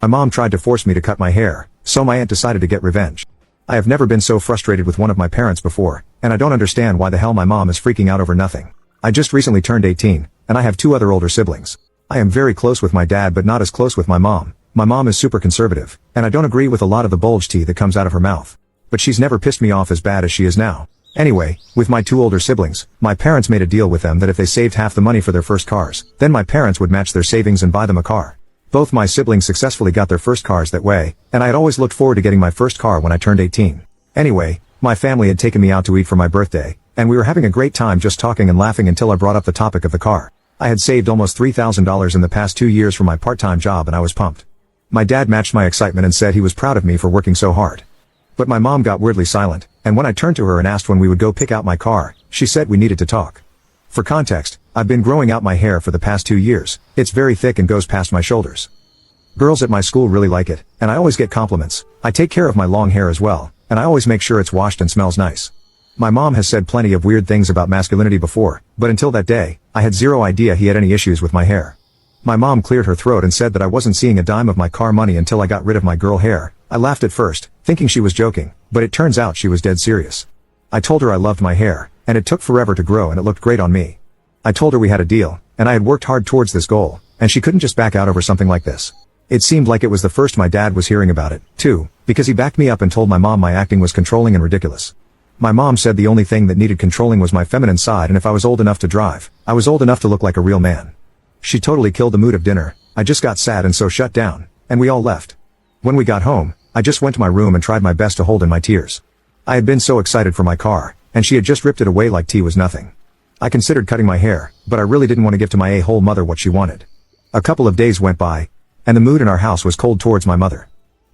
My mom tried to force me to cut my hair, so my aunt decided to get revenge. I have never been so frustrated with one of my parents before, and I don't understand why the hell my mom is freaking out over nothing. I just recently turned 18, and I have 2 other older siblings. I am very close with my dad but not as close with my mom. My mom is super conservative, and I don't agree with a lot of the bulge tea that comes out of her mouth. But she's never pissed me off as bad as she is now. Anyway, with my 2 older siblings, my parents made a deal with them that if they saved half the money for their first cars, then my parents would match their savings and buy them a car. Both my siblings successfully got their first cars that way, and I had always looked forward to getting my first car when I turned 18. Anyway, my family had taken me out to eat for my birthday, and we were having a great time just talking and laughing until I brought up the topic of the car. I had saved almost $3,000 in the past 2 years from my part-time job and I was pumped. My dad matched my excitement and said he was proud of me for working so hard. But my mom got weirdly silent, and when I turned to her and asked when we would go pick out my car, she said we needed to talk. For context, I've been growing out my hair for the past 2 years. It's very thick and goes past my shoulders. Girls at my school really like it, and I always get compliments. I take care of my long hair as well, and I always make sure it's washed and smells nice. My mom has said plenty of weird things about masculinity before, but until that day, I had zero idea he had any issues with my hair. My mom cleared her throat and said that I wasn't seeing a dime of my car money until I got rid of my girl hair. I laughed at first, thinking she was joking, but it turns out she was dead serious. I told her I loved my hair, and it took forever to grow and it looked great on me. I told her we had a deal, and I had worked hard towards this goal, and she couldn't just back out over something like this. It seemed like it was the first my dad was hearing about it, too, because he backed me up and told my mom my acting was controlling and ridiculous. My mom said the only thing that needed controlling was my feminine side, and if I was old enough to drive, I was old enough to look like a real man. She totally killed the mood of dinner. I just got sad and so shut down, and we all left. When we got home, I just went to my room and tried my best to hold in my tears. I had been so excited for my car, and she had just ripped it away like tea was nothing. I considered cutting my hair, but I really didn't want to give to my a-hole mother what she wanted. A couple of days went by, and the mood in our house was cold towards my mother.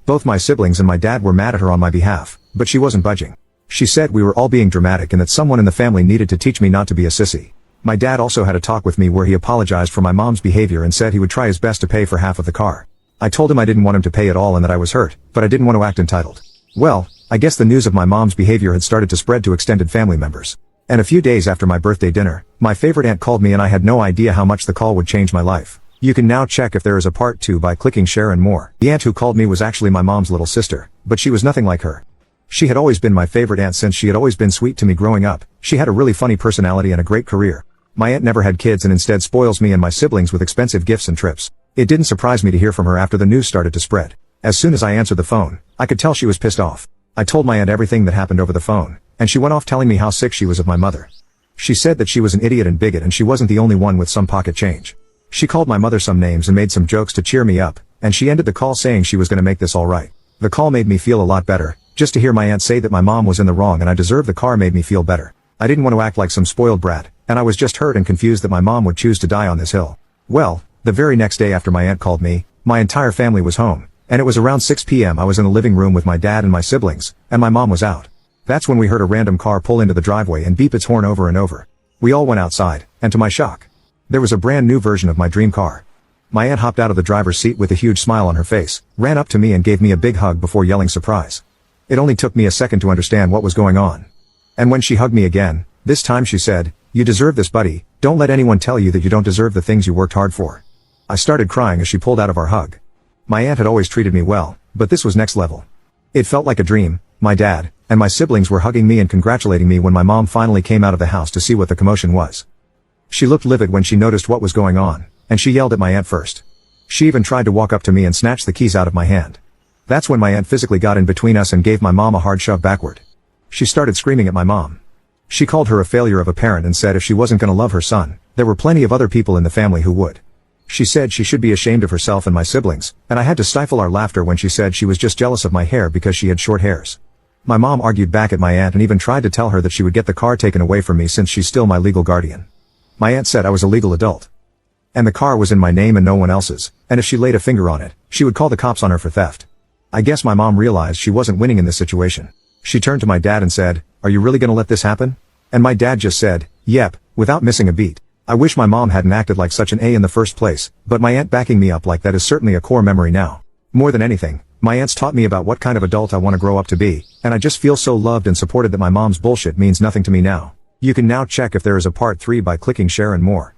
Both my siblings and my dad were mad at her on my behalf, but she wasn't budging. She said we were all being dramatic and that someone in the family needed to teach me not to be a sissy. My dad also had a talk with me where he apologized for my mom's behavior and said he would try his best to pay for half of the car. I told him I didn't want him to pay at all and that I was hurt, but I didn't want to act entitled. Well, I guess the news of my mom's behavior had started to spread to extended family members. And a few days after my birthday dinner, my favorite aunt called me and I had no idea how much the call would change my life. You can now check if there is a part 2 by clicking share and more. The aunt who called me was actually my mom's little sister, but she was nothing like her. She had always been my favorite aunt since she had always been sweet to me growing up. She had a really funny personality and a great career. My aunt never had kids and instead spoils me and my siblings with expensive gifts and trips. It didn't surprise me to hear from her after the news started to spread. As soon as I answered the phone, I could tell she was pissed off. I told my aunt everything that happened over the phone, and she went off telling me how sick she was of my mother. She said that she was an idiot and bigot and she wasn't the only one with some pocket change. She called my mother some names and made some jokes to cheer me up, and she ended the call saying she was going to make this all right. The call made me feel a lot better. Just to hear my aunt say that my mom was in the wrong and I deserved the car made me feel better. I didn't want to act like some spoiled brat, and I was just hurt and confused that my mom would choose to die on this hill. Well, the very next day after my aunt called me, my entire family was home, and it was around 6 p.m. I was in the living room with my dad and my siblings, and my mom was out. That's when we heard a random car pull into the driveway and beep its horn over and over. We all went outside, and to my shock, there was a brand new version of my dream car. My aunt hopped out of the driver's seat with a huge smile on her face, ran up to me and gave me a big hug before yelling surprise. It only took me a second to understand what was going on. And when she hugged me again, this time she said, "You deserve this, buddy. Don't let anyone tell you that you don't deserve the things you worked hard for." I started crying as she pulled out of our hug. My aunt had always treated me well, but this was next level. It felt like a dream. My dad and my siblings were hugging me and congratulating me when my mom finally came out of the house to see what the commotion was. She looked livid when she noticed what was going on, and she yelled at my aunt first. She even tried to walk up to me and snatch the keys out of my hand. That's when my aunt physically got in between us and gave my mom a hard shove backward. She started screaming at my mom. She called her a failure of a parent and said if she wasn't gonna love her son, there were plenty of other people in the family who would. She said she should be ashamed of herself and my siblings, and I had to stifle our laughter when she said she was just jealous of my hair because she had short hairs. My mom argued back at my aunt and even tried to tell her that she would get the car taken away from me since she's still my legal guardian. My aunt said I was a legal adult. And the car was in my name and no one else's, and if she laid a finger on it, she would call the cops on her for theft. I guess my mom realized she wasn't winning in this situation. She turned to my dad and said, "Are you really gonna let this happen?" And my dad just said, "Yep," without missing a beat. I wish my mom hadn't acted like such an A in the first place, but my aunt backing me up like that is certainly a core memory now. More than anything, my aunt's taught me about what kind of adult I want to grow up to be, and I just feel so loved and supported that my mom's bullshit means nothing to me now. You can now check if there is a part 3 by clicking share and more.